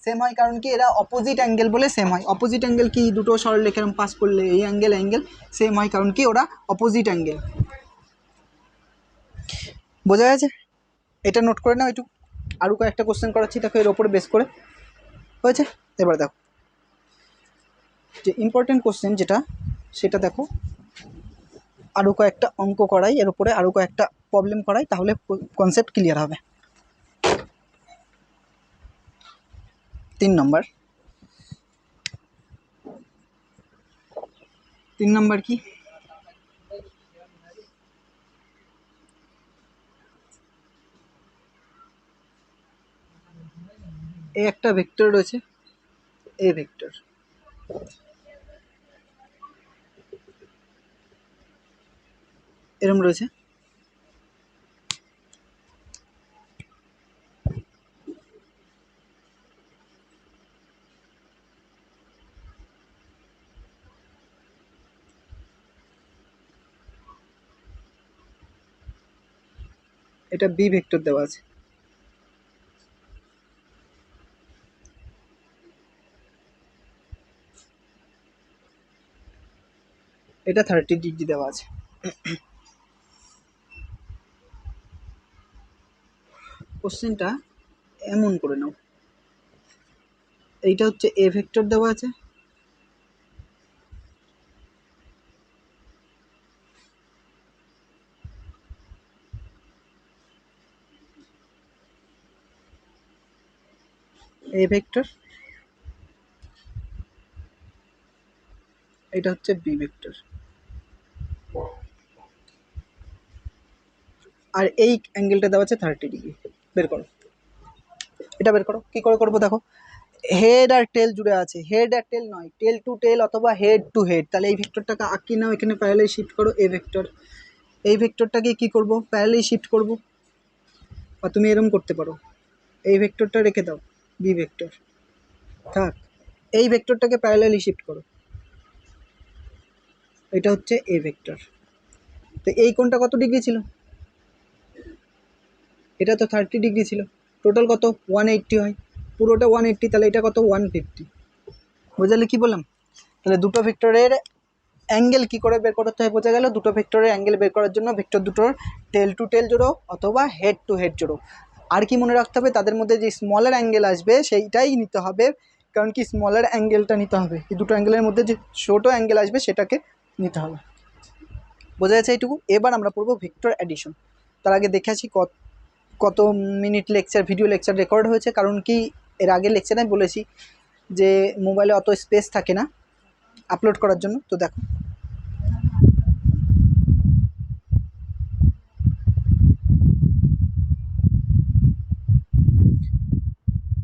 সেম হয়, কারণ কি এরা অপোজিট অ্যাঙ্গেল বলে সেম হয়। অপোজিট অ্যাঙ্গেল কি, দুটো সরলরেখা এরকম পাস করলে এই অ্যাঙ্গেল অ্যাঙ্গেল সেম হয়, কারণ কি ওরা অপোজিট অ্যাঙ্গেল। বোঝা গেছে, এটা নোট করে নাও একটু। আরও কয়েকটা কোশ্চেন করাচ্ছি দেখো এর ওপরে বেস করে, হয়েছে। এবার দেখো যে ইম্পর্টেন্ট কোশ্চেন যেটা, সেটা দেখো আরও কয়েকটা অঙ্ক করাই এর উপরে, আরও কয়েকটা প্রবলেম করাই, তাহলে কনসেপ্ট ক্লিয়ার হবে। 3 নম্বর কি, এই একটা ভেক্টর রয়েছে এ ভেক্টর, এরম রয়েছে, এটা বি ভেক্টর দেওয়া আছে, এটা 30 ডিগ্রি দেওয়া আছে। কোশ্চেনটা এমন করে নাও, এইটা হচ্ছে এ ভেক্টর দেওয়া আছে, এ ভেক্টর, এটা হচ্ছে বি ভেক্টর, আর এই অ্যাঙ্গেলটা দেওয়া আছে 30 ডিগ্রি। বের করো, এটা বের করো, কী করে করবো দেখো, হেড আর টেল জুড়ে আছে, হেড আর টেল নয়, টেল টু টেল অথবা হেড টু হেড। তাহলে এই ভেক্টরটাকে আঁকি নাও, এখানে প্যারালালি শিফট করো এ ভেক্টর, এই ভেক্টরটাকে কী করবো প্যারালালি শিফট করবো, বা তুমি এরকম করতে পারো, এই ভেক্টরটা রেখে দাও বি ভেক্টর থাক, এই ভেক্টরটাকে প্যারালালি শিফট করো, এটা হচ্ছে এ ভেক্টর। তো এই কোণটা কত ডিগ্রি ছিল, এটা তো 30 ডিগ্রি ছিল, টোটাল কত 180 হয়, পুরোটা 180, তাহলে এটা কত 150। বোঝালে কি বললাম। তাহলে দুটো ভেক্টরের অ্যাঙ্গেল কী করে বের করতে হয় বোঝা গেল। দুটো ভেক্টরের অ্যাঙ্গেল বের করার জন্য ভেক্টর দুটোর টেল টু টেল জোড়ো অথবা হেড টু হেড জোড়ো। আর কি মনে রাখতে হবে, তাদের মধ্যে যে স্মলার অ্যাঙ্গেল আসবে সেইটাই নিতে হবে, কারণ কি স্মলার অ্যাঙ্গেলটা নিতে হবে, এই দুটো অ্যাঙ্গেলের মধ্যে যে ছোটো অ্যাঙ্গেল আসবে সেটাকে নিতে হবে। বোঝা যাচ্ছে এইটুকু। এবার আমরা পড়বো ভেক্টর অ্যাডিশন। তার আগে দেখে আসি কত minute lecture, video lecture record হয়েছে, কারণ কি এর আগের লেকচারে আমি বলেছি যে মোবাইলে অত স্পেস থাকে না আপলোড করার জন্য। তো দেখো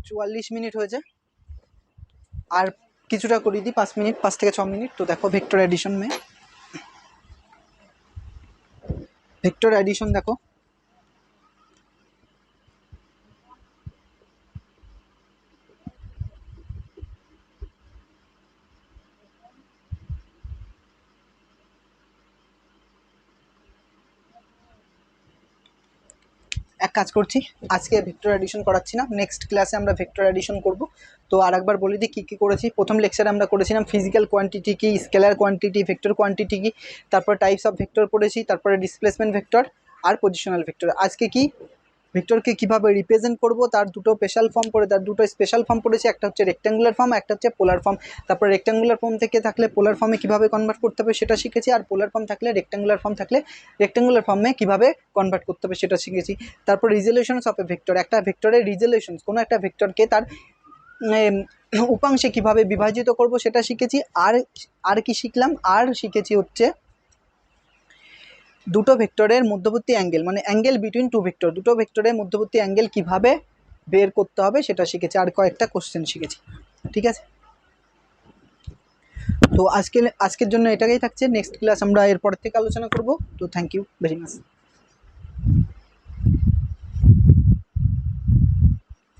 44 মিনিট হয়েছে, আর কিছুটা করিয়ে দিই 5 মিনিট, 5 থেকে 6 মিনিট। তো দেখো ভেক্টর এডিশন ভেক্টর এডিশন দেখো, এক কাজ করছি, আজকে ভেক্টর অ্যাডিশন করাচ্ছি না, নেক্সট ক্লাসে আমরা ভেক্টর অ্যাডিশন করব। তো আর একবার বলে দিই কী কী করেছি। প্রথম লেকচারে আমরা করেছিলাম ফিজিক্যাল কোয়ান্টিটি কী, স্কেলার কোয়ান্টিটি, ভেক্টর কোয়ান্টিটি কী, তারপর টাইপস অফ ভেক্টর পড়েছি, তারপরে ডিসপ্লেসমেন্ট ভেক্টর আর পজিশনাল ভেক্টর। আজকে কি ভেক্টরকে কীভাবে রিপ্রেজেন্ট করব তার দুটো স্পেশাল ফর্ম পড়েছি, একটা হচ্ছে রেক্ট্যাঙ্গুলার ফর্ম, একটা হচ্ছে পোলার ফর্ম। তারপর রেক্ট্যাঙ্গুলার ফর্ম থেকে থাকলে পোলার ফর্মে কীভাবে কনভার্ট করতে হবে সেটা শিখেছি, আর পোলার ফর্ম থাকলে রেক্ট্যাঙ্গুলার ফর্মে কীভাবে কনভার্ট করতে হবে সেটা শিখেছি। তারপর রিজলিউশনস অফ এ ভেক্টর, একটা ভেক্টরের রিজলিউশনস, কোনো একটা ভেক্টরকে তার উপাংশে কীভাবে বিভাজিত করব সেটা শিখেছি। আর কি শিখলাম, আর শিখেছি হচ্ছে দুটো ভেক্টরের মধ্যবর্তী অ্যাঙ্গেল, মানে অ্যাঙ্গেল বিটুইন টু ভেক্টর, দুটো ভেক্টরের মধ্যবর্তী অ্যাঙ্গেল কীভাবে বের করতে হবে সেটা শিখেছি, আর কয়েকটা কোশ্চেন শিখেছি। ঠিক আছে, তো আজকের জন্য এটাই থাকছে। নেক্সট ক্লাস আমরা এরপর থেকে আলোচনা করব। তো থ্যাংক ইউ ভেরি মাচ।